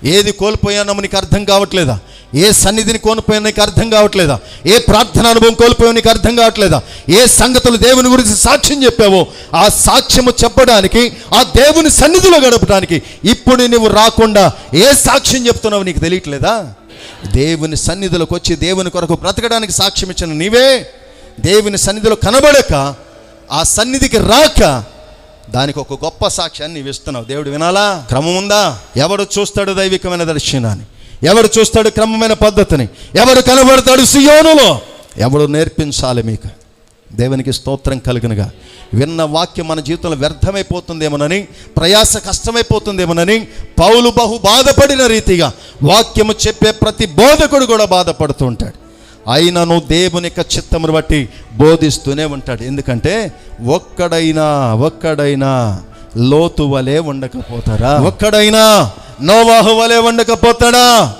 ఏది కోల్పోయానో నీకు అర్థం కావట్లేదా? ఏ సన్నిధిని కోల్పోయానో నీకు అర్థం కావట్లేదా? ఏ ప్రార్థన అనుభవం కోల్పోయావు నీకు అర్థం కావట్లేదా? ఏ సంగతులు దేవుని గురించి సాక్ష్యం చెప్పావో ఆ సాక్ష్యము చెప్పడానికి, ఆ దేవుని సన్నిధిలో గడపడానికి ఇప్పుడు నువ్వు రాకుండా ఏ సాక్ష్యం చెప్తున్నావు నీకు తెలియట్లేదా? దేవుని సన్నిధిలోకి వచ్చి దేవుని కొరకు బ్రతకడానికి సాక్ష్యం ఇచ్చిన నీవే దేవుని సన్నిధిలో కనబడక, ఆ సన్నిధికి రాక దానికి ఒక గొప్ప సాక్ష్యాన్ని నీవు ఇస్తున్నావు. దేవుడు వినాలా? క్రమం ఉందా? ఎవడు చూస్తాడు దైవికమైన దర్శనాన్ని? ఎవడు చూస్తాడు క్రమమైన పద్ధతిని? ఎవడు కనబడతాడు సియోనులో? ఎవడు నేర్పించాలి మీకు? దేవునికి స్తోత్రం కలుగునుగా. విన్న వాక్యం మన జీవితంలో వ్యర్థమైపోతుందేమోనని, ప్రయాస కష్టమైపోతుందేమోనని పౌలు బహు బాధపడిన రీతిగా వాక్యము చెప్పే ప్రతి బోధకుడు కూడా బాధపడుతూ ఉంటాడు. అయినను దేవుని యొక్క చిత్తమును బట్టి బోధిస్తూనే ఉంటాడు. ఎందుకంటే ఒక్కడైనా లోతు వలె ఉండకపోతారా? ఒక్కడైనా నోవాహు వలె ఉండకపోతాడా?